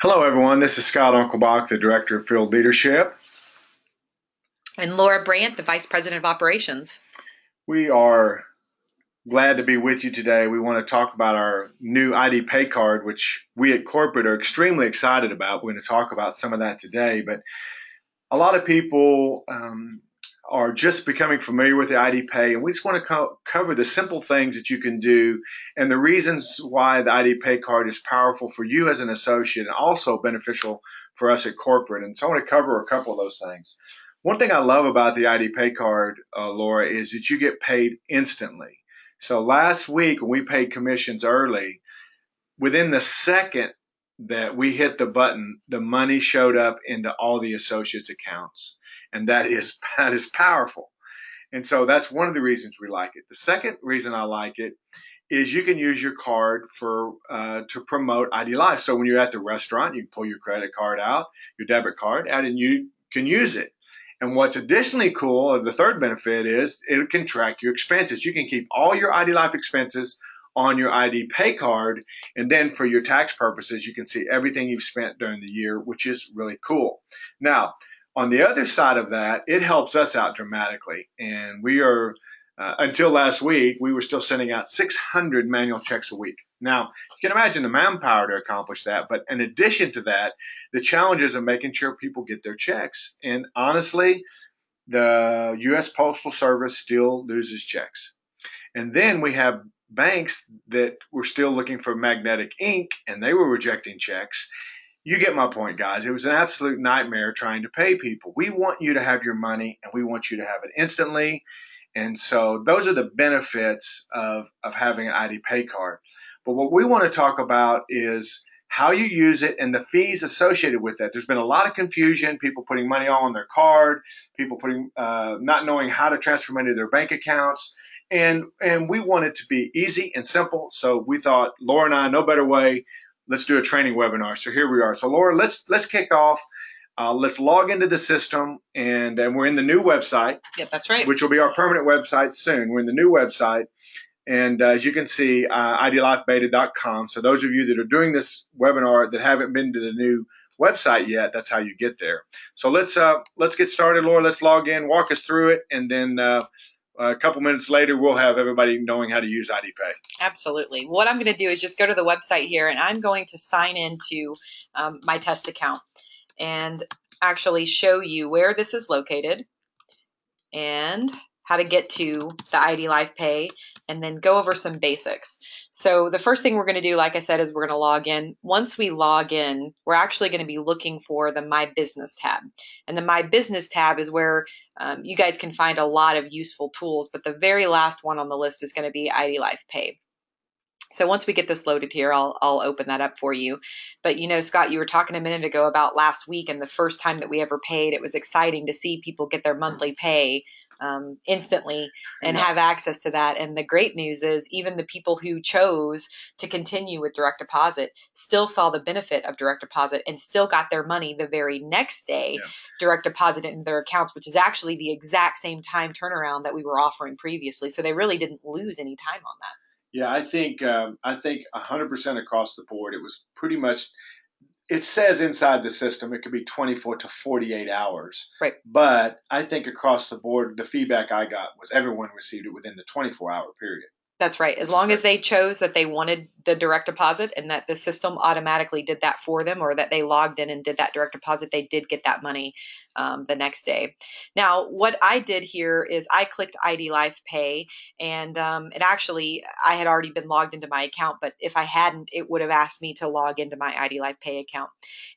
Hello, everyone. This is Scott Unkelbach, the Director of Field Leadership. And Laura Brandt, the Vice President of Operations. We are glad to be with you today. We want to talk about our new ID Pay Card, which we at corporate are extremely excited about. We're going to talk about some of that today, but a lot of people are just becoming familiar with the ID Pay, and we just want to cover the simple things that you can do and the reasons why the ID Pay Card is powerful for you as an associate and also beneficial for us at corporate. And so I want to cover a couple of those things. One thing I love about the ID Pay Card, Laura, is that you get paid instantly. So last week when we paid commissions early, within the second that we hit the button, the money showed up into all the associates' accounts. And that is powerful. And so that's one of the reasons we like it. The second reason I like it is you can use your card for to promote IDLife. So when you're at the restaurant, you can pull your credit card out, your debit card out, and you can use it. And what's additionally cool, or the third benefit, is it can track your expenses. You can keep all your IDLife expenses on your ID Pay Card, and then for your tax purposes, you can see everything you've spent during the year, which is really cool. Now, on the other side of that, it helps us out dramatically. And we are, until last week, we were still sending out 600 manual checks a week. Now, you can imagine the manpower to accomplish that. But in addition to that, the challenges of making sure people get their checks. And honestly, the U.S. Postal Service still loses checks. And then we have banks that were still looking for magnetic ink, and they were rejecting checks. You get my point, guys. It was an absolute nightmare trying to pay people. We want you to have your money, and we want you to have it instantly. And so those are the benefits of having an ID Pay Card. But what we want to talk about is how you use it and the fees associated with that. There's been a lot of confusion, people putting money all on their card, people putting not knowing how to transfer money to their bank accounts. And we want it to be easy and simple. So we thought, Laura and I, no better way. Let's do a training webinar. So here we are. So Laura, let's kick off. Let's log into the system, and we're in the new website. Yep, that's right. Which will be our permanent website soon. We're in the new website. And as you can see, idlifebeta.com. So those of you that are doing this webinar that haven't been to the new website yet, that's how you get there. So let's get started, Laura. Let's log in, walk us through it, and then a couple minutes later, we'll have everybody knowing how to use ID Pay. Absolutely. What I'm going to do is just go to the website here, and I'm going to sign into my test account and actually show you where this is located and how to get to the IDLife Pay, and then go over some basics. So the first thing we're going to do, like I said, is we're going to log in. Once we log in, we're actually going to be looking for the My Business tab. And the My Business tab is where you guys can find a lot of useful tools, but the very last one on the list is going to be IDLife Pay. So once we get this loaded here, I'll open that up for you. But you know, Scott, you were talking a minute ago about last week and the first time that we ever paid. It was exciting to see people get their monthly pay instantly and have access to that. And the great news is even the people who chose to continue with direct deposit still saw the benefit of direct deposit and still got their money the very next day, direct deposit into their accounts, which is actually the exact same time turnaround that we were offering previously. So they really didn't lose any time on that. Yeah, I think 100% across the board. It was pretty much. It says inside the system it could be 24 to 48 hours. Right. But I think across the board, the feedback I got was everyone received it within the 24-hour period. That's right. As long as they chose that they wanted the direct deposit and that the system automatically did that for them, or that they logged in and did that direct deposit, they did get that money the next day. Now, what I did here is I clicked IDLife Pay, and actually I had already been logged into my account, but if I hadn't, it would have asked me to log into my IDLife Pay account.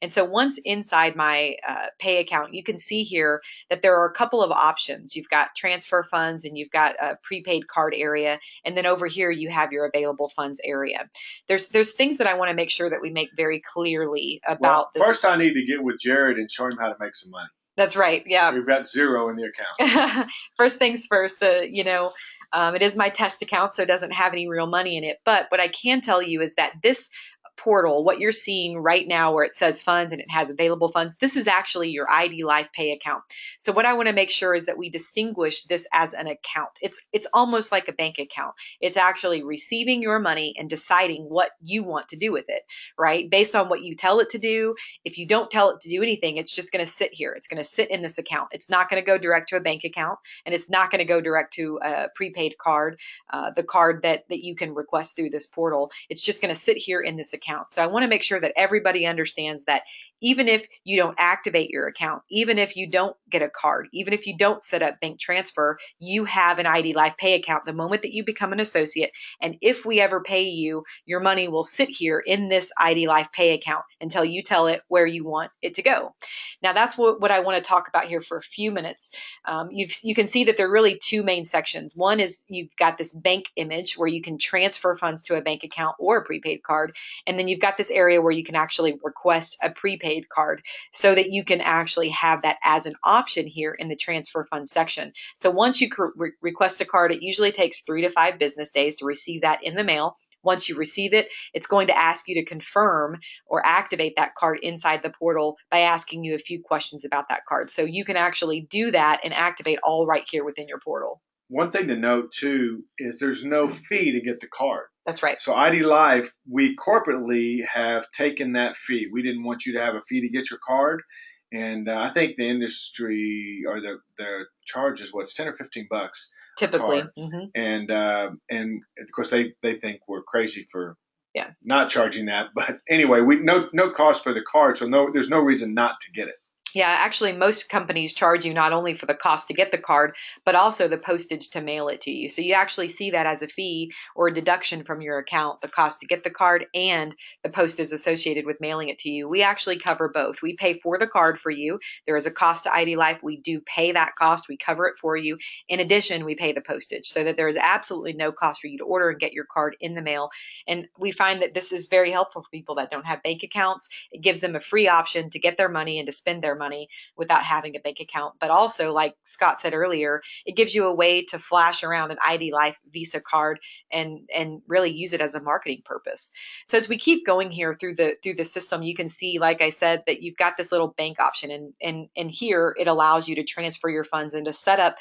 And so once inside my pay account, you can see here that there are a couple of options. You've got transfer funds and you've got a prepaid card area, and then over here you have your available funds area. There's things that I want to make sure that we make very clearly about this. First I need to get with Jared and show him how to make some money. That's right. Yeah. We've got zero in the account. First things first, it is my test account, so it doesn't have any real money in it. But what I can tell you is that this portal, what you're seeing right now where it says funds and it has available funds, this is actually your IDLife Pay account. So what I want to make sure is that we distinguish this as an account. It's almost like a bank account. It's actually receiving your money and deciding what you want to do with it, right? Based on what you tell it to do. If you don't tell it to do anything, it's just going to sit here. It's going to sit in this account. It's not going to go direct to a bank account, and it's not going to go direct to a prepaid card, the card that you can request through this portal. It's just going to sit here in this account. So I want to make sure that everybody understands that even if you don't activate your account, even if you don't get a card, even if you don't set up bank transfer, you have an IDLife Pay account the moment that you become an associate. And if we ever pay you, your money will sit here in this IDLife Pay account until you tell it where you want it to go. Now, that's what I want to talk about here for a few minutes. You can see that there are really two main sections. One is you've got this bank image where you can transfer funds to a bank account or a prepaid card. And then you've got this area where you can actually request a prepaid card so that you can actually have that as an option here in the transfer funds section. So once you request a card, it usually takes 3 to 5 business days to receive that in the mail. Once you receive it, it's going to ask you to confirm or activate that card inside the portal by asking you a few questions about that card. So you can actually do that and activate all right here within your portal. One thing to note too is there's no fee to get the card. That's right. So IDLife, we corporately have taken that fee. We didn't want you to have a fee to get your card. And I think the industry or the charge is what's 10 or 15 bucks typically. And of course they think we're crazy for yeah not charging that. But anyway, no cost for the card, so there's no reason not to get it. Yeah, actually, most companies charge you not only for the cost to get the card, but also the postage to mail it to you. So you actually see that as a fee or a deduction from your account, the cost to get the card and the postage associated with mailing it to you. We actually cover both. We pay for the card for you. There is a cost to IDLife. We do pay that cost. We cover it for you. In addition, we pay the postage so that there is absolutely no cost for you to order and get your card in the mail. And we find that this is very helpful for people that don't have bank accounts. It gives them a free option to get their money and to spend their money without having a bank account. But also, like Scott said earlier, it gives you a way to flash around an IDLife Visa card and really use it as a marketing purpose. So as we keep going here through the system, you can see, like I said, that you've got this little bank option, and here it allows you to transfer your funds and to set up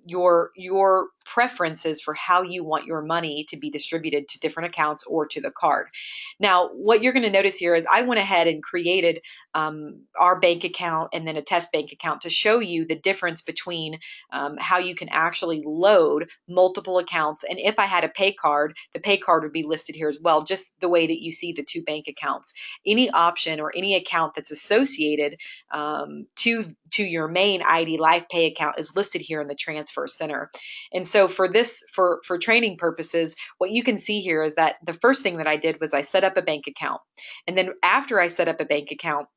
your preferences for how you want your money to be distributed to different accounts or to the card. Now, what you're going to notice here is I went ahead and created our bank account and then a test bank account to show you the difference between how you can actually load multiple accounts. And if I had a pay card, the pay card would be listed here as well, just the way that you see the two bank accounts. Any option or any account that's associated to your main IDLife Pay account is listed here in the Transfer Center. And so for training purposes, what you can see here is that the first thing that I did was I set up a bank account. And then after I set up a bank account,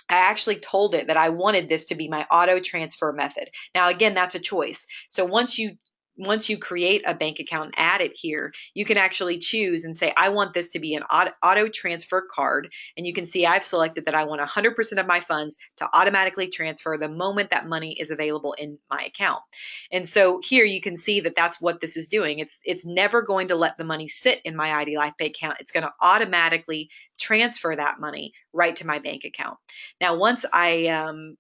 I actually told it that I wanted this to be my auto transfer method. Now, again, that's a choice. So once you create a bank account and add it here, you can actually choose and say, I want this to be an auto transfer card. And you can see I've selected that I want 100% of my funds to automatically transfer the moment that money is available in my account. And so here you can see that that's what this is doing. It's never going to let the money sit in my IDLife Pay account. It's going to automatically transfer that money right to my bank account. Now, once I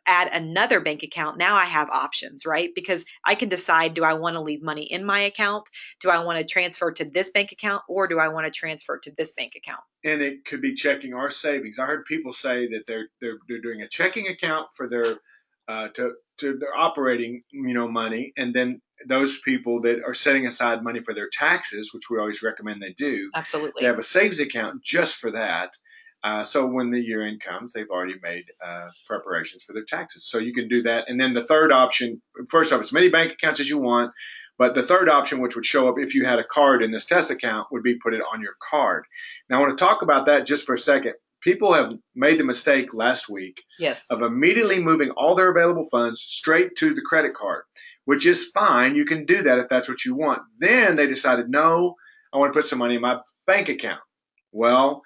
add another bank account, now I have options, right? Because I can decide, do I want to leave money in my account? Do I want to transfer to this bank account, or do I want to transfer to this bank account? And it could be checking our savings. I heard people say that they're doing a checking account for their to their operating money, and then those people that are setting aside money for their taxes, which we always recommend they do, absolutely, they have a savings account just for that. So when the year end comes, they've already made preparations for their taxes. So you can do that. And then the third option, first off, as many bank accounts as you want. But the third option, which would show up if you had a card in this test account, would be put it on your card. Now, I want to talk about that just for a second. People have made the mistake last week of immediately moving all their available funds straight to the credit card, which is fine. You can do that if that's what you want. Then they decided, no, I want to put some money in my bank account. Well,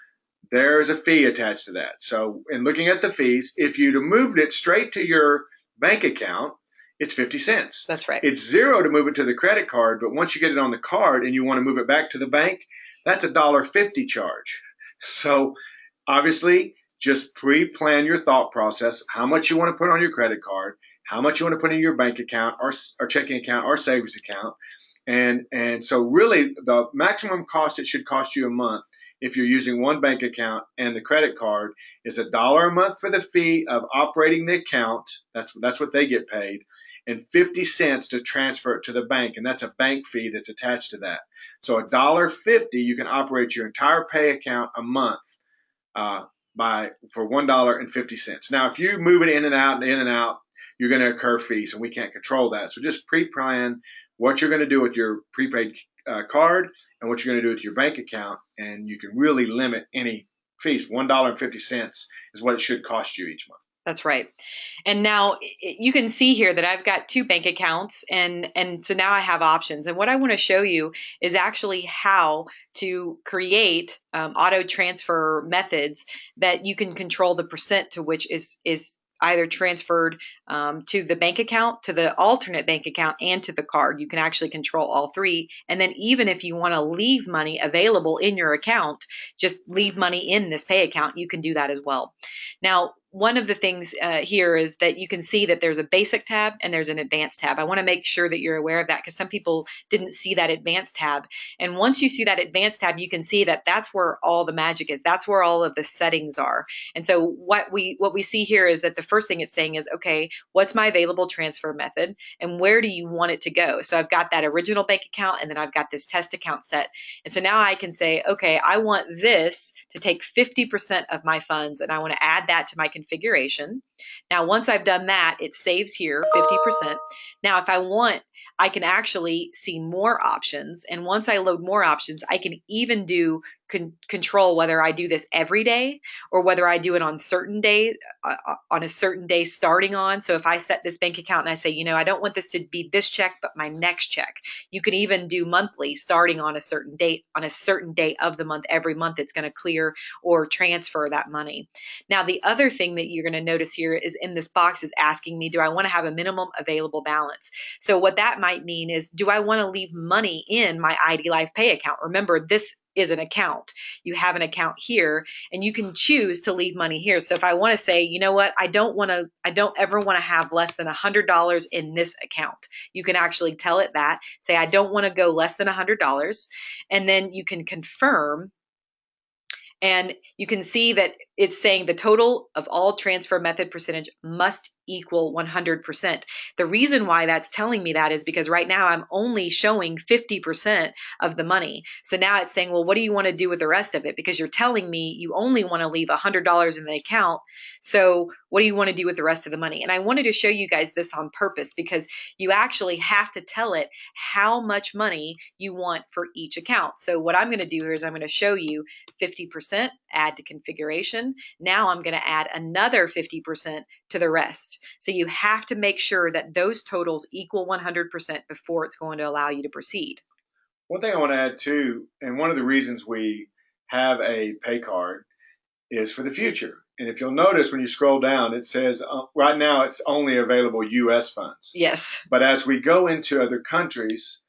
there's a fee attached to that. So in looking at the fees, if you'd have moved it straight to your bank account, it's 50 cents. That's right. It's $0 to move it to the credit card, but once you get it on the card and you want to move it back to the bank, that's $1.50 charge. So obviously, just pre-plan your thought process, how much you want to put on your credit card, how much you want to put in your bank account or checking account or savings account. And so really the maximum cost it should cost you a month if you're using one bank account and the credit card is $1 a month for the fee of operating the account. That's what they get paid, and 50 cents to transfer it to the bank, and that's a bank fee that's attached to that. So $1.50 you can operate your entire pay account a month uh, by for $1.50. Now, if you move it in and out and in and out, you're going to incur fees, and we can't control that. So just pre-plan what you're going to do with your prepaid card and what you're going to do with your bank account, and you can really limit any fees. $1.50 is what it should cost you each month. That's right. And now you can see here that I've got two bank accounts, and so now I have options. And what I want to show you is actually how to create auto transfer methods that you can control the percent to which is either transferred to the bank account, to the alternate bank account, and to the card. You can actually control all three. And then even if you want to leave money available in your account, just leave money in this pay account, you can do that as well. Now, one of the things here is that you can see that there's a basic tab and there's an advanced tab. I want to make sure that you're aware of that because some people didn't see that advanced tab. And once you see that advanced tab, you can see that that's where all the magic is. That's where all of the settings are. And so what we see here is that the first thing it's saying is, okay, what's my available transfer method and where do you want it to go? So I've got that original bank account and then I've got this test account set. And so now I can say, okay, I want this to take 50% of my funds and I want to add that to my configuration. Now, once I've done that, it saves here 50%. Now, if I want, I can actually see more options. And once I load more options, I can even do control whether I do this every day or whether I do it on certain day, on a certain day starting on. So if I set this bank account and I say, you know, I don't want this to be this check, but my next check, you can even do monthly starting on a certain date, on a certain day of the month. Every month it's going to clear or transfer that money. Now, the other thing that you're going to notice here is in this box is asking me, do I want to have a minimum available balance? So what that might mean is, do I want to leave money in my IDLife Pay account? Remember, this is an account. You have an account here and you can choose to leave money here. So if I want to say, you know what, I don't ever want to have less than $100 in this account. You can actually tell it that, say, I don't want to go less than $100. And then you can confirm. And you can see that it's saying the total of all transfer method percentage must equal 100%. The reason why that's telling me that is because right now I'm only showing 50% of the money. So now it's saying, well, what do you want to do with the rest of it? Because you're telling me you only want to leave $100 in the account. So what do you want to do with the rest of the money? And I wanted to show you guys this on purpose because you actually have to tell it how much money you want for each account. So what I'm going to do here is I'm going to show you 50%, add to configuration. Now I'm going to add another 50% to the rest. So you have to make sure that those totals equal 100% before it's going to allow you to proceed. One thing I want to add too, and one of the reasons we have a pay card is for the future. And if you'll notice when you scroll down, it says right now it's only available U.S. funds. Yes. But as we go into other countries,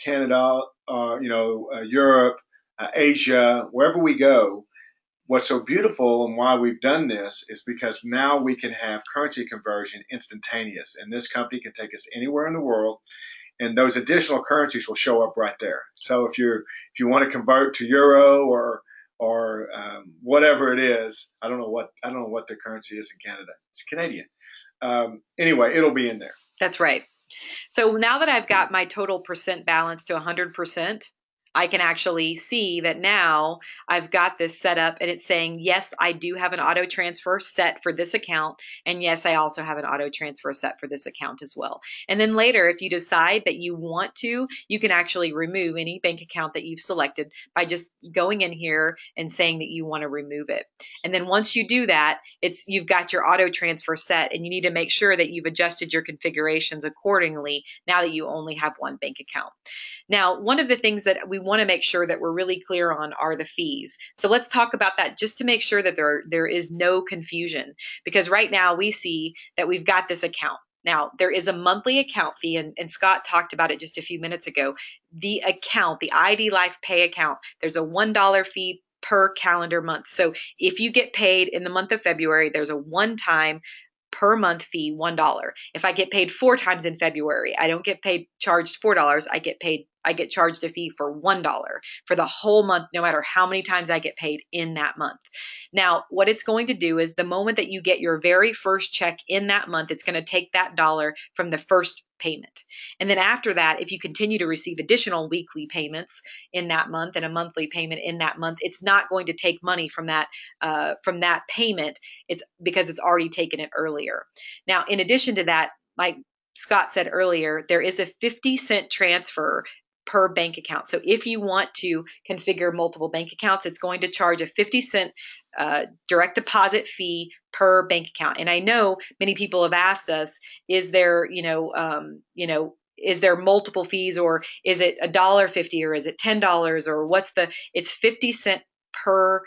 Canada, Europe, Asia, wherever we go, what's so beautiful and why we've done this is because now we can have currency conversion instantaneous. And this company can take us anywhere in the world and those additional currencies will show up right there. So if you want to convert to euro or whatever it is, I don't know what the currency is in Canada. It's Canadian. Anyway, it'll be in there. That's right. So now that I've got my total percent balance to 100%, I can actually see that now I've got this set up and it's saying, yes, I do have an auto transfer set for this account. And yes, I also have an auto transfer set for this account as well. And then later, if you decide that you want to, you can actually remove any bank account that you've selected by just going in here and saying that you want to remove it. And then once you do that, you've got your auto transfer set and you need to make sure that you've adjusted your configurations accordingly now that you only have one bank account. Now, one of the things that we want to make sure that we're really clear on are the fees. So let's talk about that just to make sure that there is no confusion, because right now we see that we've got this account. Now, there is a monthly account fee, and Scott talked about it just a few minutes ago. The account, the IDLife Pay account, there's a $1 fee per calendar month. So if you get paid in the month of February, there's a one-time per month fee, $1. If I get paid 4 times in February, I don't get paid charged $4. I get charged a fee for $1 for the whole month, no matter how many times I get paid in that month. Now, what it's going to do is the moment that you get your very first check in that month, it's going to take that dollar from the first payment. And then after that, if you continue to receive additional weekly payments in that month and a monthly payment in that month, it's not going to take money from that payment. It's because it's already taken it earlier. Now, in addition to that, like Scott said earlier, there is a 50-cent transfer per bank account. So if you want to configure multiple bank accounts, it's going to charge a 50-cent direct deposit fee per bank account. And I know many people have asked us, is there, is there multiple fees, or is it $1.50, or is it $10, or it's 50 cents per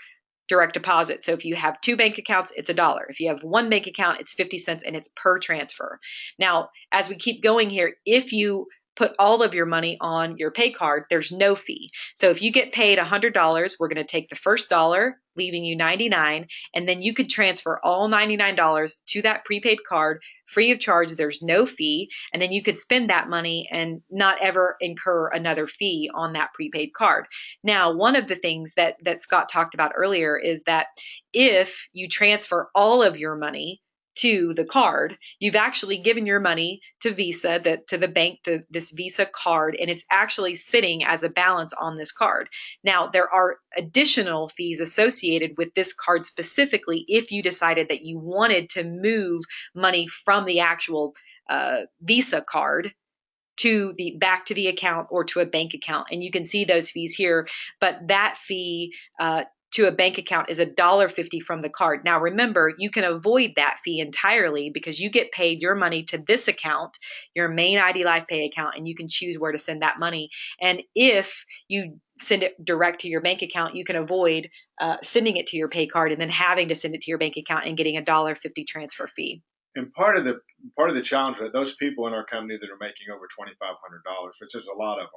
direct deposit. So if you have 2 bank accounts, it's $1. If you have 1 bank account, it's 50 cents, and it's per transfer. Now, as we keep going here, if you put all of your money on your pay card, there's no fee. So if you get paid $100, we're going to take the first dollar, leaving you 99, and then you could transfer all $99 to that prepaid card free of charge. There's no fee, and then you could spend that money and not ever incur another fee on that prepaid card. Now, one of the things that Scott talked about earlier is that if you transfer all of your money to the card, you've actually given your money to Visa, to the bank, this Visa card, and it's actually sitting as a balance on this card. Now, there are additional fees associated with this card specifically if you decided that you wanted to move money from the actual Visa card back to the account or to a bank account. And you can see those fees here, but that fee to a bank account is $1.50 from the card. Now, remember, you can avoid that fee entirely because you get paid your money to this account, your main IDLife Pay account, and you can choose where to send that money. And if you send it direct to your bank account, you can avoid sending it to your pay card and then having to send it to your bank account and getting a $1.50 transfer fee. And part of the challenge with those people in our company that are making over $2,500, which is a lot of them,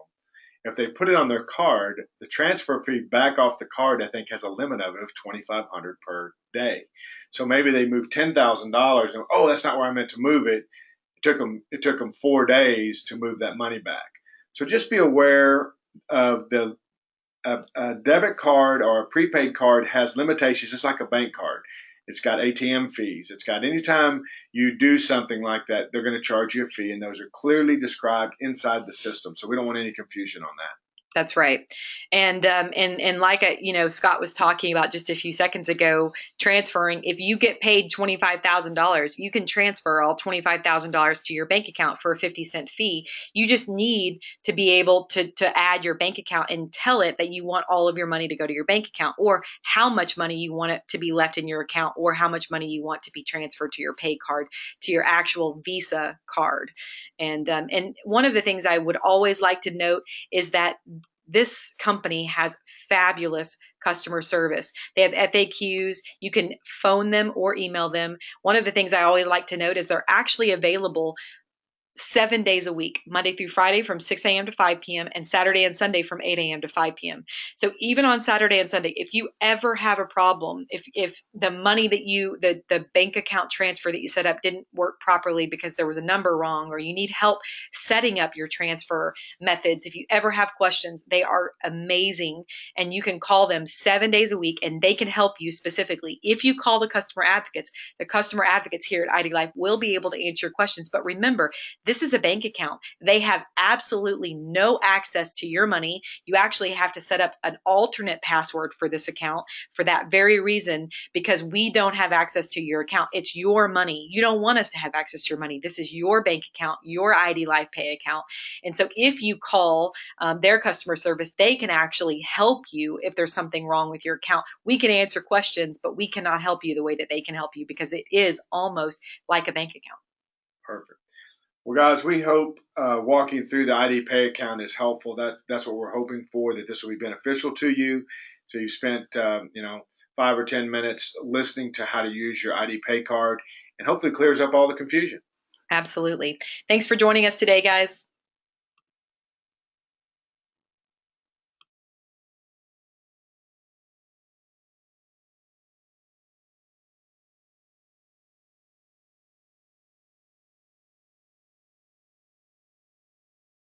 if they put it on their card, the transfer fee back off the card, I think, has a limit of $2,500 per day. So maybe they move $10,000, and that's not where I meant to move it. It took them 4 days to move that money back. So just be aware of a debit card or a prepaid card has limitations, just like a bank card. It's got ATM fees. It's got anytime you do something like that, they're going to charge you a fee, and those are clearly described inside the system. So we don't want any confusion on that. That's right. And like Scott was talking about just a few seconds ago, transferring, if you get paid $25,000, you can transfer all $25,000 to your bank account for a 50-cent fee. You just need to be able to add your bank account and tell it that you want all of your money to go to your bank account, or how much money you want it to be left in your account, or how much money you want to be transferred to your pay card, to your actual Visa card. And one of the things I would always like to note is that this company has fabulous customer service. They have FAQs. You can phone them or email them. One of the things I always like to note is they're actually available 7 days a week, Monday through Friday from 6 a.m. to 5 p.m. and Saturday and Sunday from 8 a.m. to 5 p.m. So even on Saturday and Sunday, if you ever have a problem, if the money that the bank account transfer that you set up didn't work properly because there was a number wrong, or you need help setting up your transfer methods, if you ever have questions, they are amazing. And you can call them 7 days a week and they can help you specifically. If you call the customer advocates here at IDLife will be able to answer your questions. But remember, this is a bank account. They have absolutely no access to your money. You actually have to set up an alternate password for this account for that very reason, because we don't have access to your account. It's your money. You don't want us to have access to your money. This is your bank account, your IDLife Pay account. And so if you call their customer service, they can actually help you if there's something wrong with your account. We can answer questions, but we cannot help you the way that they can help you, because it is almost like a bank account. Perfect. Well, guys, we hope walking through the ID Pay account is helpful. That's what we're hoping for, that this will be beneficial to you. So you've spent 5 or 10 minutes listening to how to use your ID Pay card, and hopefully clears up all the confusion. Absolutely. Thanks for joining us today, guys.